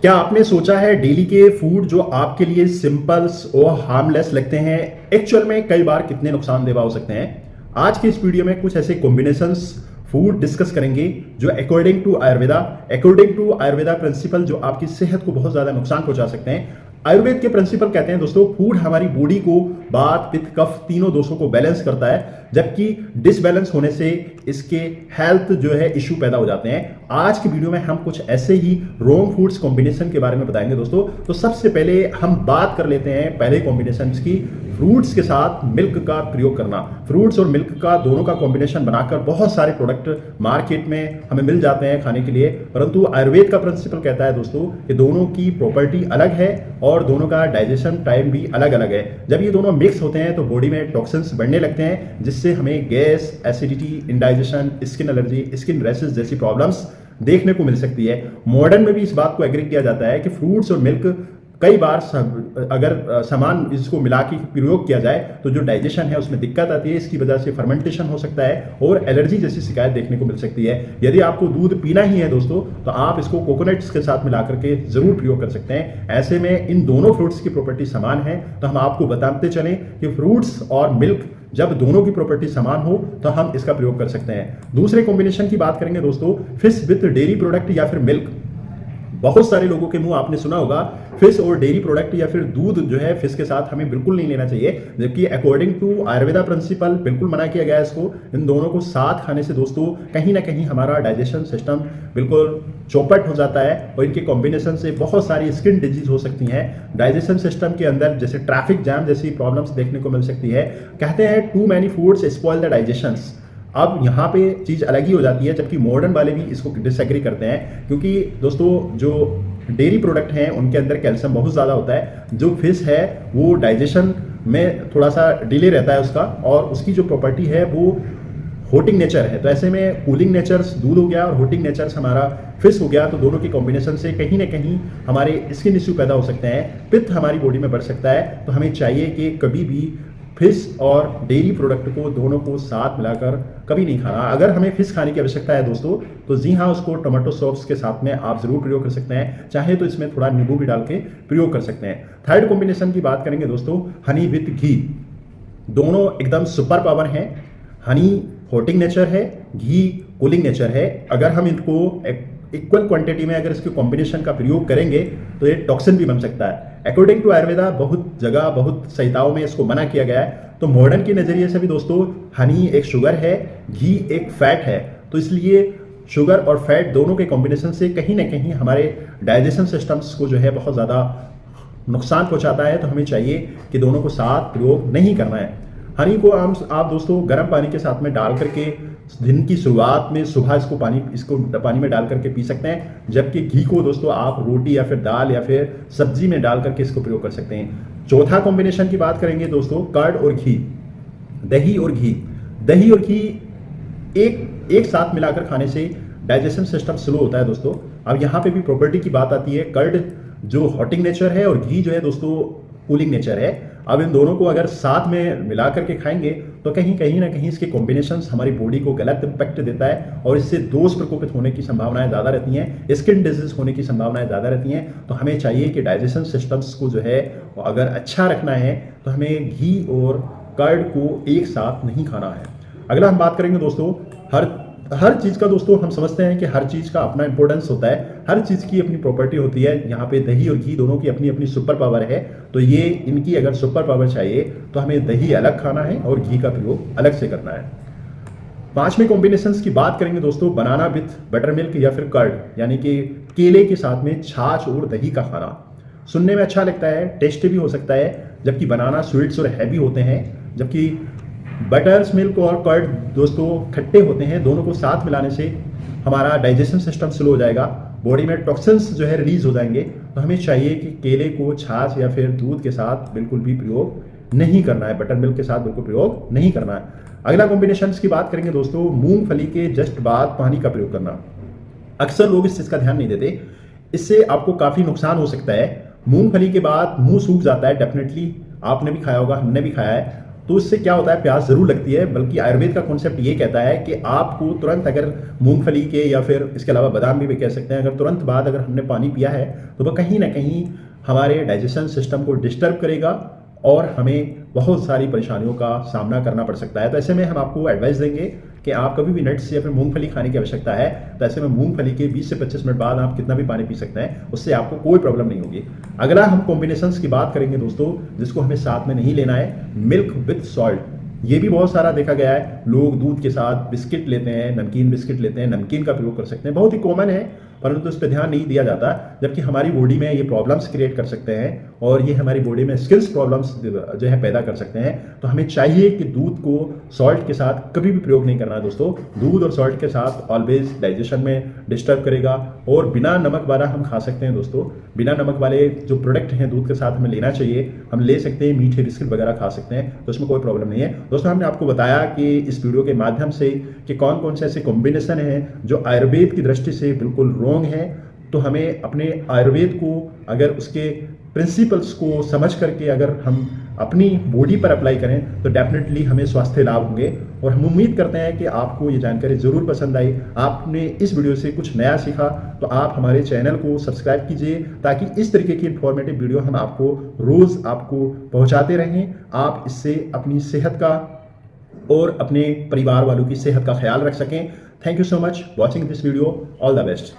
क्या आपने सोचा है डेली के फूड जो आपके लिए सिंपल्स और हार्मलेस लगते हैं एक्चुअल में कई बार कितने नुकसानदेह हो सकते हैं। आज के इस वीडियो में कुछ ऐसे कॉम्बिनेशंस फूड डिस्कस करेंगे जो अकॉर्डिंग टू आयुर्वेदा प्रिंसिपल जो आपकी सेहत को बहुत ज्यादा नुकसान पहुंचा सकते हैं। आयुर्वेद के प्रिंसिपल कहते हैं दोस्तों, फूड हमारी बॉडी को वात पित्त कफ तीनों दोषों को बैलेंस करता है, जबकि डिसबैलेंस होने से इसके हेल्थ जो है इश्यू पैदा हो जाते हैं। आज की वीडियो में हम कुछ ऐसे ही रॉन्ग फूड्स कॉम्बिनेशन के बारे में बताएंगे दोस्तों। तो सबसे पहले हम बात कर लेते हैं पहले कॉम्बिनेशन की, फ्रूट्स के साथ मिल्क का प्रयोग करना। फ्रूट्स और मिल्क का दोनों का कॉम्बिनेशन बनाकर बहुत सारे प्रोडक्ट मार्केट में हमें मिल जाते हैं खाने के लिए, परंतु आयुर्वेद का प्रिंसिपल कहता है दोस्तों कि दोनों की प्रॉपर्टी अलग है और दोनों का डाइजेशन टाइम भी अलग अलग है। जब ये दोनों मिक्स होते हैं तो बॉडी में टॉक्सिन्स बढ़ने लगते हैं, जिससे हमें gas, acidity, indigestion, skin allergy, skin rashes जैसी प्रॉब्लम्स देखने को मिल सकती है। मॉडर्न में भी इस बात को एग्री किया जाता है कि फ्रूट्स और मिल्क कई बार अगर सामान इसको मिला के प्रयोग किया जाए तो जो डाइजेशन है उसमें दिक्कत आती है। इसकी वजह से फर्मेंटेशन हो सकता है और एलर्जी जैसी शिकायत देखने को मिल सकती है। यदि आपको दूध पीना ही है दोस्तों तो आप इसको कोकोनट्स के साथ मिला करके जरूर प्रयोग कर सकते हैं। ऐसे में इन दोनों फ्रूट्स की प्रॉपर्टी समान है, तो हम आपको बताते चलें कि फ्रूट्स और मिल्क जब दोनों की प्रॉपर्टी समान हो तो हम इसका प्रयोग कर सकते हैं। दूसरे कॉम्बिनेशन की बात करेंगे दोस्तों, फिश विद डेयरी प्रोडक्ट या फिर मिल्क। बहुत सारे लोगों के मुंह आपने सुना होगा फिश और डेयरी प्रोडक्ट या फिर दूध जो है फिश के साथ हमें बिल्कुल नहीं लेना चाहिए, जबकि अकॉर्डिंग टू आयुर्वेदा प्रिंसिपल बिल्कुल मना किया गया है इसको। इन दोनों को साथ खाने से दोस्तों कहीं ना कहीं हमारा डाइजेशन सिस्टम बिल्कुल चौपट हो जाता है और इनके कॉम्बिनेशन से बहुत सारी स्किन डिजीज हो सकती हैं। डाइजेशन सिस्टम के अंदर जैसे ट्रैफिक जैम जैसी प्रॉब्लम्स देखने को मिल सकती है। कहते हैं too many foods spoil the digestions. अब यहाँ पे चीज़ अलग ही हो जाती है, जबकि मॉडर्न वाले भी इसको डिसएग्री करते हैं, क्योंकि दोस्तों जो डेयरी प्रोडक्ट हैं उनके अंदर कैल्शियम बहुत ज़्यादा होता है। जो फिश है वो डाइजेशन में थोड़ा सा डिले रहता है उसका, और उसकी जो प्रॉपर्टी है वो होटिंग नेचर है। तो ऐसे में कूलिंग नेचर्स दूध हो गया और होटिंग नेचर्स हमारा फिश हो गया, तो दोनों के कॉम्बिनेशन से कहीं ना कहीं हमारे स्किन इश्यू पैदा हो सकते हैं, पित्त हमारी बॉडी में बढ़ सकता है। तो हमें चाहिए कि कभी भी फिश और डेयरी प्रोडक्ट को दोनों को साथ मिलाकर कभी नहीं खाना। अगर हमें फिश खाने की आवश्यकता है दोस्तों तो जी हाँ, उसको टोमेटो सॉस के साथ में आप जरूर प्रयोग कर सकते हैं, चाहे तो इसमें थोड़ा नींबू भी डाल के प्रयोग कर सकते हैं। थर्ड कॉम्बिनेशन की बात करेंगे दोस्तों, हनी विद घी। दोनों एकदम सुपर पावर हैं। हनी होटिंग नेचर है, घी कूलिंग नेचर है। अगर हम इनको इक्वल क्वांटिटी में अगर इसके कॉम्बिनेशन का प्रयोग करेंगे तो ये टॉक्सिन भी बन सकता है। अकॉर्डिंग टू आयुर्वेदा बहुत जगह बहुत संहिताओं में इसको मना किया गया है। तो मॉडर्न के नजरिए से भी दोस्तों हनी एक शुगर है, घी एक फैट है, तो इसलिए शुगर और फैट दोनों के कॉम्बिनेशन से कहीं ना कहीं हमारे डाइजेशन सिस्टम्स को जो है बहुत ज़्यादा नुकसान पहुंचाता है। तो हमें चाहिए कि दोनों को साथ प्रयोग नहीं करना है। हनी को आप दोस्तों गर्म पानी के साथ में डाल करके दिन की शुरुआत में सुबह इसको पानी में डाल करके पी सकते हैं, जबकि घी को दोस्तों आप रोटी या फिर दाल या फिर सब्जी में डाल करके इसको प्रयोग कर सकते हैं। चौथा कॉम्बिनेशन की बात करेंगे दोस्तों, कर्ड और घी, दही और घी। दही और घी एक साथ मिलाकर खाने से डाइजेशन सिस्टम स्लो होता है दोस्तों। अब यहाँ पे भी प्रॉपर्टी की बात आती है। कर्ड जो हॉटिंग नेचर है और घी जो है दोस्तों कूलिंग नेचर है। अब इन दोनों को अगर साथ में मिला करके खाएंगे तो कहीं ना कहीं इसके कॉम्बिनेशंस हमारी बॉडी को गलत इम्पैक्ट देता है और इससे दोष प्रकोपित होने की संभावनाएं ज़्यादा रहती हैं, स्किन डिजीज होने की संभावनाएं ज़्यादा रहती हैं। तो हमें चाहिए कि डाइजेशन सिस्टम्स को जो है अगर अच्छा रखना है तो हमें घी और कर्ड को एक साथ नहीं खाना है। अगला हम बात करेंगे दोस्तों, हर चीज़ का दोस्तों हम समझते हैं कि हर चीज़ का अपना इंपॉर्टेंस होता है, हर चीज़ की अपनी प्रॉपर्टी होती है। यहाँ पे दही और घी दोनों की अपनी अपनी सुपर पावर है, तो ये इनकी अगर सुपर पावर चाहिए तो हमें दही अलग खाना है और घी का प्रयोग अलग से करना है। पांचवें कॉम्बिनेशंस की बात करेंगे दोस्तों, बनाना विथ बटर मिल्क या फिर कर्ड, यानी कि केले के साथ में छाछ और दही का खाना। सुनने में अच्छा लगता है, टेस्टी भी हो सकता है, जबकि बनाना स्वीट्स और हैवी होते हैं, जबकि बटर्स मिल्क और कर्ड दोस्तों खट्टे होते हैं। दोनों को साथ मिलाने से हमारा डाइजेशन सिस्टम स्लो हो जाएगा, बॉडी में टॉक्सिन्स जो है रिलीज हो जाएंगे। तो हमें चाहिए कि केले को छाछ या फिर दूध के साथ बिल्कुल भी प्रयोग नहीं करना है, बटर मिल्क के साथ बिल्कुल प्रयोग नहीं करना है। अगला कॉम्बिनेशन की बात करेंगे दोस्तों, मूंगफली के जस्ट बाद पानी का प्रयोग करना। अक्सर लोग इस चीज़ का ध्यान नहीं देते, इससे आपको काफ़ी नुकसान हो सकता है। मूंगफली के बाद मुंह सूख जाता है, डेफिनेटली आपने भी खाया होगा, हमने भी खाया है। तो इससे क्या होता है, प्यास जरूर लगती है, बल्कि आयुर्वेद का कॉन्सेप्ट ये कहता है कि आपको तुरंत अगर मूंगफली के या फिर इसके अलावा बादाम भी कह सकते हैं, अगर तुरंत बाद अगर हमने पानी पिया है तो वह कहीं ना कहीं हमारे डाइजेशन सिस्टम को डिस्टर्ब करेगा और हमें बहुत सारी परेशानियों का सामना करना पड़ सकता है। तो ऐसे में हम आपको एडवाइस देंगे कि आप कभी भी नट्स या फिर मूंगफली खाने की आवश्यकता है तो ऐसे में मूंगफली के 20 से 25 मिनट बाद आप कितना भी पानी पी सकते हैं, उससे आपको कोई प्रॉब्लम नहीं होगी। अगला हम कॉम्बिनेशंस की बात करेंगे दोस्तों, जिसको हमें साथ में नहीं लेना है, मिल्क विथ सॉल्ट। ये भी बहुत सारा देखा गया है, लोग दूध के साथ बिस्किट लेते हैं, नमकीन बिस्किट लेते हैं, नमकीन का प्रयोग कर सकते हैं, बहुत ही कॉमन है, परंतु इस पर ध्यान नहीं दिया जाता, जबकि हमारी बॉडी में ये प्रॉब्लम्स क्रिएट कर सकते हैं और ये हमारी बॉडी में स्किल्स प्रॉब्लम्स जो है पैदा कर सकते हैं। तो हमें चाहिए कि दूध को सॉल्ट के साथ कभी भी प्रयोग नहीं करना है दोस्तों। दूध और सॉल्ट के साथ ऑलवेज डाइजेशन में डिस्टर्ब करेगा और बिना नमक वाला हम खा सकते हैं दोस्तों। बिना नमक वाले जो प्रोडक्ट हैं दूध के साथ हमें लेना चाहिए, हम ले सकते हैं, मीठे बिस्किट वगैरह खा सकते हैं, तो उसमें कोई प्रॉब्लम नहीं है दोस्तों। हमने आपको बताया कि इस वीडियो के माध्यम से कि कौन कौन से ऐसे कॉम्बिनेशन हैं जो आयुर्वेद की दृष्टि से बिल्कुल रॉन्ग है। तो हमें अपने आयुर्वेद को अगर उसके प्रिंसिपल्स को समझ करके अगर हम अपनी बॉडी पर अप्लाई करें तो डेफिनेटली हमें स्वास्थ्य लाभ होंगे। और हम उम्मीद करते हैं कि आपको ये जानकारी ज़रूर पसंद आई, आपने इस वीडियो से कुछ नया सीखा। तो आप हमारे चैनल को सब्सक्राइब कीजिए ताकि इस तरीके की इंफॉर्मेटिव वीडियो हम आपको रोज़ आपको पहुंचाते रहें। आप इससे अपनी सेहत का और अपने परिवार वालों की सेहत का ख्याल रख सकें। Thank you so much watching this video. All the best.